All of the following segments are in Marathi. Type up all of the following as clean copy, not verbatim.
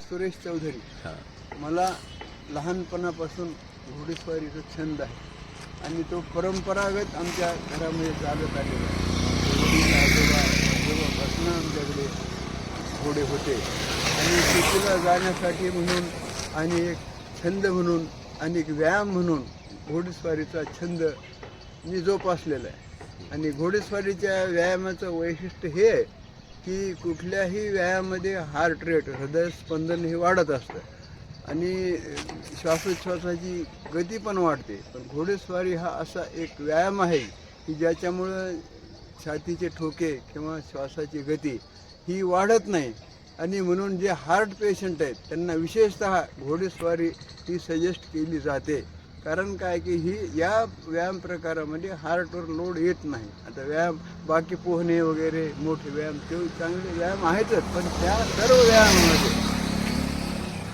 सुरेश चौधरी. मला लहानपणापासून घोडेस्वारीचा छंद आहे आणि तो परंपरागत आमच्या घरामध्ये चालत आलेला आहे. आजोबापासून आमच्याकडे घोडे होते आणि शेतीला जाण्यासाठी म्हणून आणि एक छंद म्हणून आणि एक व्यायाम म्हणून घोडेस्वारीचा छंद मी जोपासलेला आहे. आणि घोडेस्वारीच्या व्यायामाचं वैशिष्ट्य हे आहे की कुठल्याही व्यायामामध्ये हार्ट रेट हृदयस्पंदन हे वाढत असतं आणि श्वासोच्छ्वासाची गती पण वाढते. पण घोडेस्वारी हा असा एक व्यायाम आहे की ज्याच्यामुळं छातीचे ठोके किंवा श्वासाची गती ही वाढत नाही. आणि म्हणून जे हार्ट पेशंट आहेत त्यांना विशेषतः घोडेस्वारी ही सजेस्ट केली जाते. कारण काय की ही या व्यायाम प्रकारामध्ये हार्टवर लोड येत नाही. आता व्यायाम बाकी पोहणे वगैरे मोठे व्यायाम ते चांगले व्यायाम आहेतच, पण त्या सर्व व्यायामामध्ये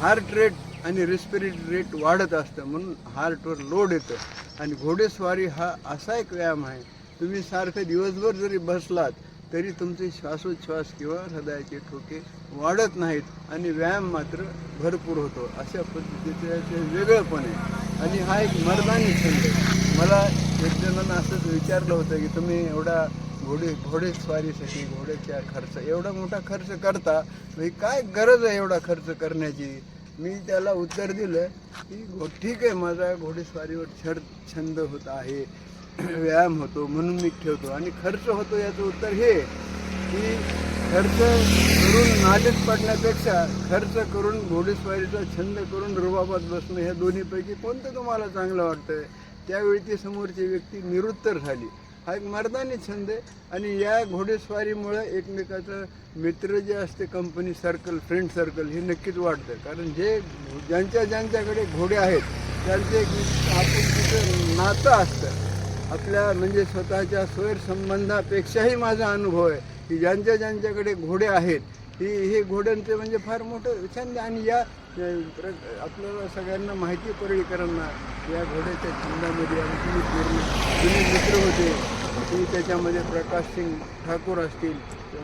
हार्ट रेट आणि रेस्पिरेटरी रेट वाढत असतं म्हणून हार्टवर लोड येतं. आणि घोडेस्वारी हा असा एक व्यायाम आहे, तुम्ही सारखं दिवसभर जरी बसलात तरी तुमचे श्वासोच्छ्वास किंवा हृदयाचे ठोके वाढत नाहीत आणि व्यायाम मात्र भरपूर होतो. अशा पद्धतीचं वेगळं पण आहे आणि हा एक मर्दानी छंद आहे. मला एक जणांना असंच विचारलं होतं की तुम्ही एवढा घोडेस्वारीसाठी घोड्याचा खर्च एवढा मोठा खर्च करता, म्हणजे काय गरज आहे एवढा खर्च करण्याची. मी त्याला उत्तर दिलं की ठीक आहे, माझा घोडेस्वारीवर छंद होत आहे, व्यायाम होतो म्हणून मी ठेवतो. आणि खर्च होतो याचं उत्तर हे की खर्च करून नालीत पडण्यापेक्षा खर्च करून घोडेस्वारीचा छंद करून रुबाबात बसणं ह्या दोन्हीपैकी कोणतं तुम्हाला चांगलं वाटतं. त्यावेळी ती समोरची व्यक्ती निरुत्तर झाली. हा एक मर्दानी छंद आहे आणि या घोडेस्वारीमुळं एकमेकाचं मित्र जे असते, कंपनी सर्कल, फ्रेंड सर्कल हे नक्कीच वाढतं. कारण ज्यांच्याकडे घोडे आहेत त्यांचे आपण तिथं नातं असतं आपल्या, म्हणजे स्वतःच्या स्वैरसंबंधापेक्षाही माझा अनुभव आहे की ज्यांच्याकडे घोडे आहेत हे घोड्यांचे म्हणजे फार मोठं छंद. आणि या आपल्याला सगळ्यांना माहिती परळीकरांना या घोड्याच्या छंदामध्ये आमचे जुने मित्र होते की त्याच्यामध्ये प्रकाश सिंग ठाकूर असतील,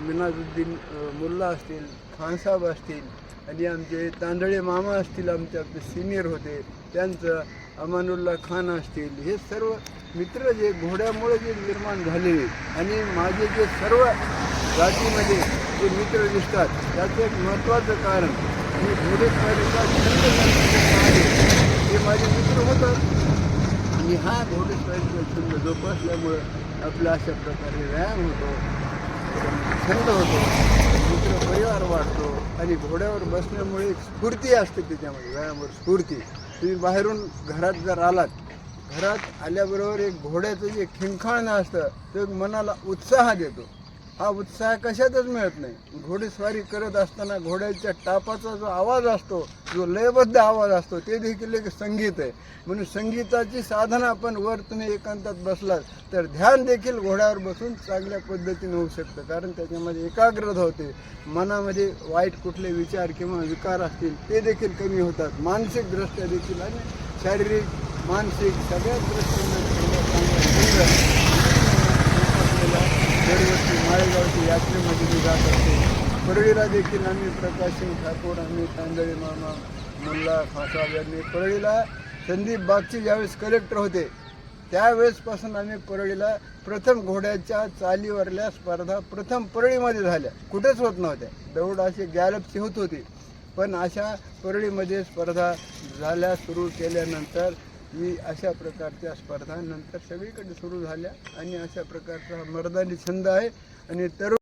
मिनाजुद्दीन मुल्ला असतील, खानसाहेब असतील आणि आमचे तांदळे मामा असतील, आपले सिनियर होते त्यांचं, अमानुल्ला खान असतील. हे सर्व मित्र जे घोड्यामुळे जे निर्माण झालेले आणि माझे जे सर्व जातीमध्ये जे मित्र दिसतात त्याचं एक महत्त्वाचं कारण मी घोडेस्वारीचा छंद आहे हे माझे मित्र होतात. आणि हा घोडेस्वारीचा छंद जोपासल्यामुळं आपला अशा प्रकारे व्यायाम होतो, छंद होतो, मित्र परिवार वाढतो आणि घोड्यावर बसण्यामुळे एक स्फूर्ती असते त्याच्यामध्ये, व्यायामावर स्फूर्ती. तुम्ही बाहेरून घरात जर आलात, घरात आल्याबरोबर एक घोड्याचं जे खिंखाणं असतं तो एक मनाला उत्साह देतो. हा उत्साह कशातच मिळत नाही. घोडेस्वारी करत असताना घोड्याच्या टापाचा जो आवाज असतो, जो लयबद्ध आवाज असतो, ते देखील एक संगीत आहे. म्हणून संगीताची साधना आपण वर तुम्ही एकांतात बसलात तर ध्यान देखील घोड्यावर बसून चांगल्या पद्धतीने होऊ शकतं. कारण त्याच्यामध्ये एकाग्रता होते, मनामध्ये वाईट कुठले विचार किंवा विकार असतील ते देखील कमी होतात, मानसिकदृष्ट्या देखील आणि शारीरिक मानसिक सगळ्याच दृष्टीने दरवर्षी माळेगावच्या यात्रेमध्ये मी जात असते. परळीला देखील आम्ही प्रकाश सिंग ठाकूर, आम्ही तांदळे मामा, मुल्ला, खानसाहेब यांनी परळीला संदीप बागची ज्यावेळेस कलेक्टर होते त्यावेळेसपासून आम्ही परळीला प्रथम घोड्याच्या चालीवरल्या स्पर्धा प्रथम परळीमध्ये झाल्या, कुठेच होत नव्हत्या. दौड अशी गॅलपची होत होती, पण अशा परळीमध्ये स्पर्धा झाल्या. सुरू केल्यानंतर ही अशा प्रकारच्या स्पर्धा नंतर सगळीकडे सुरू झाल्या आणि अशा प्रकारचा मर्दानी छंद आहे. आणि तरुण